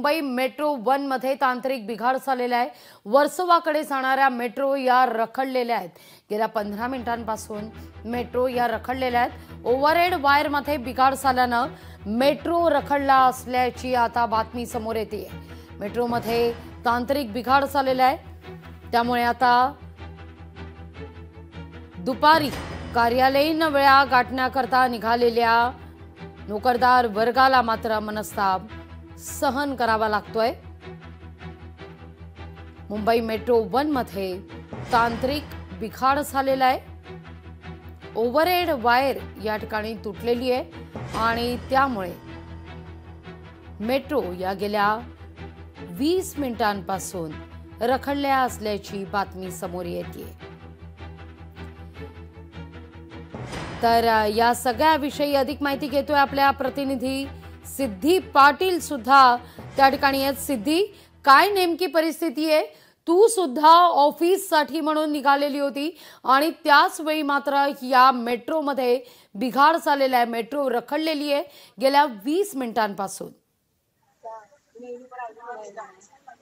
Mumbai metro 1 मध्ये तांत्रिक बिघाड झालेला आहे। वर्सोवाकडे जाणाऱ्या मेट्रो या रखडलेल्या आहेत। गेल्या 15 मिनिटांपासून मेट्रो या रखडलेल्या आहेत। ओव्हरहेड वायर मध्ये बिघाड झाल्याने मेट्रो रखडला असल्याची आता बातमी समोर येते। मेट्रो मध्ये तांत्रिक बिघाड झालेला आहे, त्यामुळे आता दुपारी कार्यालयीन वेळा गाठण्याकरता निघालेल्या नोकरदार वर्गाला मात्र मनस्ताप सहन करावा लागतोय। मुंबई मेट्रो 1 मध्ये तांत्रिक बिघाड झालेला आहे। ओव्हरहेड वायर या ठिकाणी तुटलेली आहे आणि त्यामुळे मेट्रो या गेल्या 20 मिनिटांपासून रखडल्या असल्याची बातमी समोर येते। तर या सगळ्या विषयी अधिक माहिती घेतोय आपल्या प्रतिनिधी सिद्धी पाटील सुद्धा त्या ठिकाणी आहेत। सिद्धी, काय नेमकी परिस्थिती आहे? तू सुद्धा ऑफिस साठी म्हणून निघालेली होती आणि त्याच वेळी मात्र या मेट्रो मध्ये बिघाड झालेला आहे। मेट्रो रखडलेली आहे गेल्या 20 मिनिटांपासून।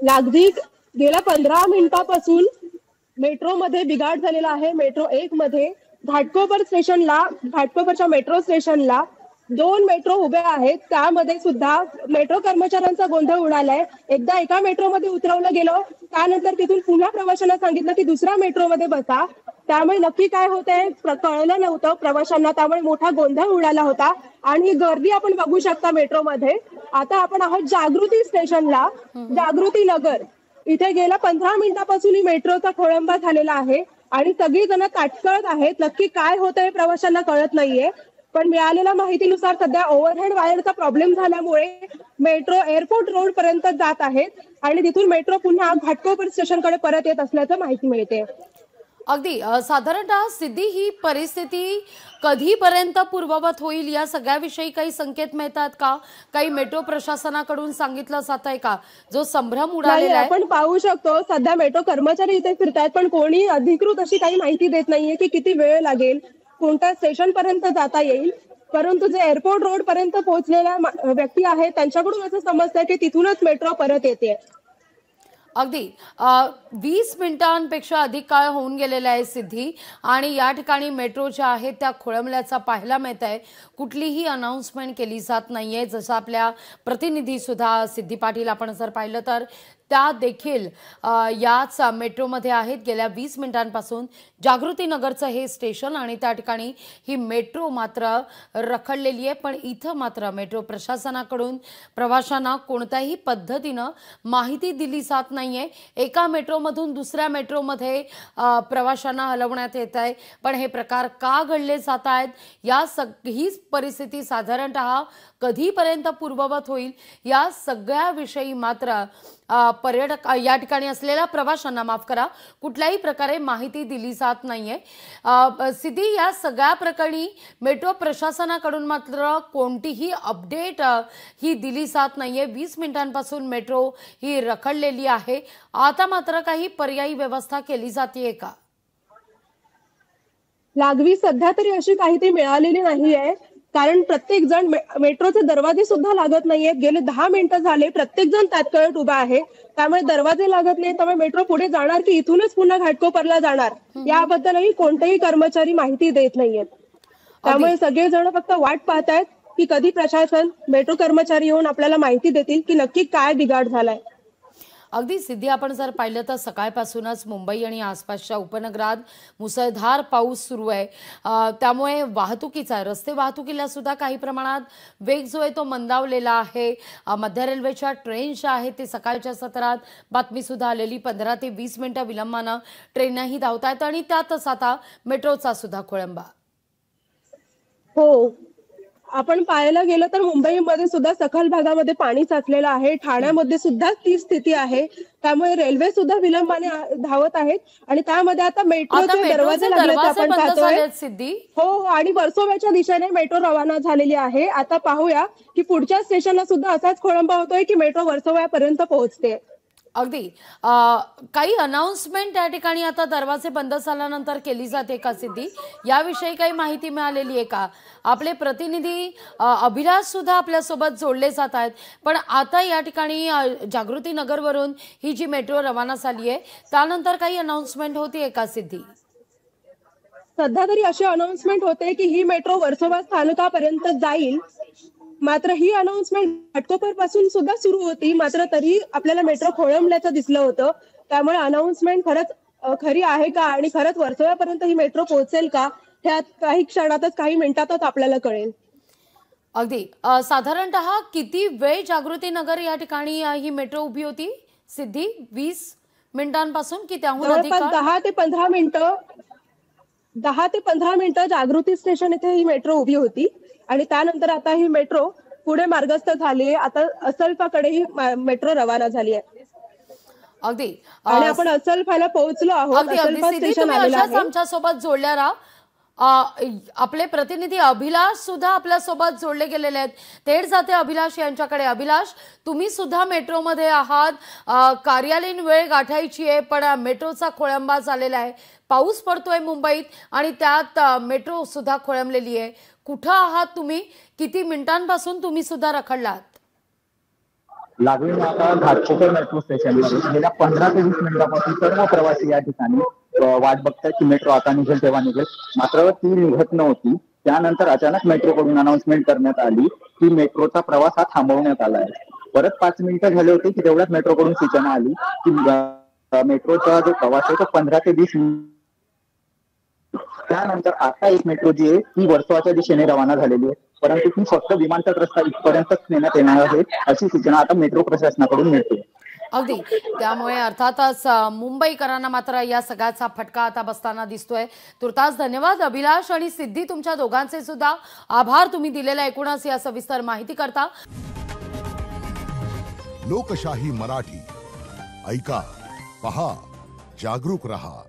लागलीच गेल्या 15 मिनिटांपासून मेट्रो मध्ये बिघाड झालेला आहे। मेट्रो 1 मध्ये घाटकोपरच्या मेट्रो स्टेशनला 2 मेट्रो उभ्या आहेत, त्यामध्ये सुद्धा मेट्रो कर्मचाऱ्यांचा गोंधळ उडालाय। एकदा एका मेट्रोमध्ये उतरवलं गेलं, त्यानंतर तिथून पुन्हा प्रवाशांना सांगितलं की दुसऱ्या मेट्रोमध्ये बसा। त्यामुळे नक्की काय होतंय कळलं नव्हतं प्रवाशांना, त्यामुळे मोठा गोंधळ उडाला होता आणि ही गर्दी आपण बघू शकता मेट्रोमध्ये। आता आपण आहोत जागृती स्टेशनला, जागृती नगर इथे गेल्या 15 मिनिटांपासून ही मेट्रोचा खोळंबा झालेला आहे आणि सगळी जण ताटकळत आहेत। नक्की काय होतंय प्रवाशांना कळत नाहीये, पण मिळालेल्या माहितीनुसार सध्या ओव्हरहेड वायरचा प्रॉब्लेम झाल्यामुळे मेट्रो एअरपोर्ट रोड पर्यंत जात आहेत आणि तिथून मेट्रो पुन्हा घाटकोपर स्टेशनकडे परत येत असल्याचं माहिती मिळते। अगदी साधारणतः सिद्धी, ही परिस्थिती कधीपर्यंत पूर्ववत होईल या सगळ्याविषयी काही संकेत मिळतात का? काही मेट्रो प्रशासनाकडून सांगितलं जातंय का? जो संभ्रम उडालेला आहे आपण पाहू शकतो सध्या मेट्रो कर्मचारी इथे फिरतायत, पण कोणी अधिकृत अशी काही माहिती देत नाहीये की किती वेळ लागेल, कोणत्या स्टेशन पर्यंत जाता येईल। परंतु जे एअरपोर्ट रोड पर्यंत पोहोचलेल्या व्यक्ती आहेत त्यांच्याकडून असं समजतंय की तिथूनच मेट्रो परत येते। अगदी 20 मिनिटांपेक्षा अधिक काळ होऊन गेलेला आहे सिद्धी, आणि या ठिकाणी मेट्रो ज्या आहेत त्या खोळंबल्याचा पाहायला मिळत आहे। कुठलीही अनाउन्समेंट केली जात नाहीये, जसं आपल्या प्रतिनिधी सुद्धा सिद्धी पाटील आपण जर पाहिलं तर त्या देखील याच मेट्रोमध्ये आहेत। गेल्या 20 मिनिटांपासून जागृती नगरचं हे स्टेशन आणि त्या ठिकाणी ही मेट्रो मात्र रखडलेली आहे। पण इथं मात्र मेट्रो प्रशासनाकडून प्रवाशांना कोणत्याही पद्धतीनं माहिती दिली जात नाहीये। एका मेट्रोमधून दुसऱ्या मेट्रोमध्ये प्रवाशांना हलवण्यात येत आहे, पण हे प्रकार का घडले जात आहेत, या ही परिस्थिती साधारणतः कधीपर्यंत पूर्ववत होईल या सगळ्या विषयी मात्र पर्यटक या ठिकाणी असलेल्या प्रवाशांना, माफ करा, कुठल्याही प्रकारे माहिती दिली जात नाहीये। सिद्धी, या सगळ्या प्रकरणी मेट्रो प्रशासनाकडून मात्र कोणतीही अपडेट ही दिली जात नाहीये। 20 मिनिटांपासून मेट्रो ही रखडलेली आहे। आता मात्र काही पर्यायी व्यवस्था केली जाते का? लागवी सध्या तरी अशी काही मिळालेली नाहीये, कारण प्रत्येक जण मेट्रोचे दरवाजे सुद्धा लागत नाहीयेत। गेले 10 मिनिटं झाले प्रत्येक जण तात्काळ उभा आहे, त्यामुळे दरवाजे लागत नाही। त्यामुळे मेट्रो पुढे जाणार की इथूनच पुन्हा घाटकोपरला जाणार याबद्दलही कोणतेही कर्मचारी माहिती देत नाहीयेत। त्यामुळे सगळेजण फक्त वाट पाहतायत की कधी प्रशासन, मेट्रो कर्मचारी येऊन आपल्याला माहिती देतील की नक्की काय बिघाड झालाय। अगदी सिद्धी, आपण जर पाहिलं तर सकाळपासूनच मुंबई आणि आसपासच्या उपनगरात मुसळधार पाऊस सुरू आहे, त्यामुळे वाहतुकीचा, रस्ते वाहतुकीला सुद्धा काही प्रमाणात वेग जो आहे तो मंदावलेला आहे। मध्य रेल्वेच्या ट्रेन ज्या आहेत ते सकाळच्या सत्रात बातमी सुद्धा आलेली 15 ते 20 मिनिटं विलंबानं ट्रेनही धावतात आणि त्यातच आता मेट्रोचा सुद्धा खोळंबा। हो, आपण पाहायला गेलं तर मुंबईमध्ये सुद्धा सखल भागामध्ये पाणी साचलेलं आहे, ठाण्यामध्ये सुद्धा ती स्थिती आहे। त्यामुळे रेल्वे सुद्धा विलंबाने धावत आहेत आणि त्यामध्ये आता मेट्रोचे दरवाजे लागलेत आपण पाहतोय सिद्धी। हो, आणि वर्सोव्याच्या दिशेने मेट्रो रवाना झालेली आहे। आता पाहूया की पुढच्या स्टेशनला सुद्धा असाच खोळंबा होतोय की मेट्रो वर्सोव्यापर्यंत पोहोचते। अगदी काही अनाउन्समेंट त्या ठिकाणी आता दरवाजे बंद झाल्यानंतर केली जाते का सिद्धी, याविषयी काही माहिती मिळालेली आहे का? आपले प्रतिनिधी अभिलाष सुद्धा आपल्यासोबत जोडले जात आहेत, पण आता या ठिकाणी जागृती नगरवरून ही जी मेट्रो रवाना झाली आहे त्यानंतर काही अनाउन्समेंट होतीये का सिद्धी? सध्या तरी अशी अनाउन्समेंट होते की ही मेट्रो वर्सोवा स्थानकापर्यंत जाईल, मात्र ही अनाउन्समेंट घाटकोपर पासून सुद्धा सुरू होती, मात्र तरी आपल्याला मेट्रो खोळंबल्याचं दिसलं होतं. त्यामुळे अनाउन्समेंट खरंच खरी आहे का आणि खरंच वर्सोव्यापर्यंत ही मेट्रो पोहोचेल का, ह्या काही क्षणातच काही मिनिटातच आपल्याला कळेल. अगदी साधारणतः किती वेळ जागृती नगर या ठिकाणी ही मेट्रो उभी होती सिद्धी? 20 मिनिटांपासून की त्याहून अधिक? जवळपास 10 ते 15 मिनिटं जागृती स्टेशन येथे ही मेट्रो उभी होती आणि त्यानंतर आता ही मेट्रो पुढे मार्गस्थ झाली आहे. आता असल्फाकडे ही मेट्रो रवाना झाली आहे. अगदी आणि आपण असल्फाला पोहोचलो आहोत. अगदी अगदी असल्फा सिद्धी, स्टेशन तुम्ही आलेलं अशाच आहे. आमच्या सोबत जोडल्या राहा. आपले प्रतिनिधी अभिलाष सुद्धा आपल्या सोबत जोडले गेलेले आहेत. थेट जाते अभिलाष यांच्याकडे. अभिलाष, तुम्ही सुद्धा मेट्रोमध्ये आहात. कार्यालयीन वेळ गाठायची आहे, पण मेट्रोचा खोळंबा झालेला आहे. पाऊस पडतोय मुंबईत आणि त्यात मेट्रो सुद्धा खोळंबलेली आहे. कुठं आहात तुम्ही? किती मिनिटांपासून तुम्ही सुद्धा रखडलात? लागली आता घाटकोपर मेट्रो स्टेशनवर गेल्या 15 ते 20 मिनिटांपासून सर्व प्रवासी या ठिकाणी वाट बघतात की मेट्रो आता निघेल तेव्हा निघेल, मात्र ती निघत नव्हती. त्यानंतर अचानक मेट्रोकडून अनाउन्समेंट करण्यात आली की मेट्रोचा प्रवास हा थांबवण्यात आला आहे. परत 5 मिनिटं झाले होते की तेवढ्यात मेट्रोकडून सूचना आली की मेट्रोचा जो प्रवास आहे तो 15 ते 20 मिनिट. त्यानंतर आता एक मेट्रो जी आहे ती वर्सोवाच्या दिशेने रवाना झालेली आहे, परंतु ती फक्त विमानतळ रस्ता इथपर्यंतच नेण्यात येणार आहे अशी सूचना आता मेट्रो प्रशासनाकडून मिळते. अगदी, त्यामुळे अर्थातच मुंबईकरांना मात्र या सगळ्याचा फटका आता बसताना दिसतोय. तुर्तास धन्यवाद अभिलाष आणि सिद्धी, तुमच्या दोघांचे सुद्धा आभार. तुम्ही दिलेल्या एकूणच या सविस्तर माहिती करता. लोकशाही मराठी ऐका, पहा, जागरूक रहा.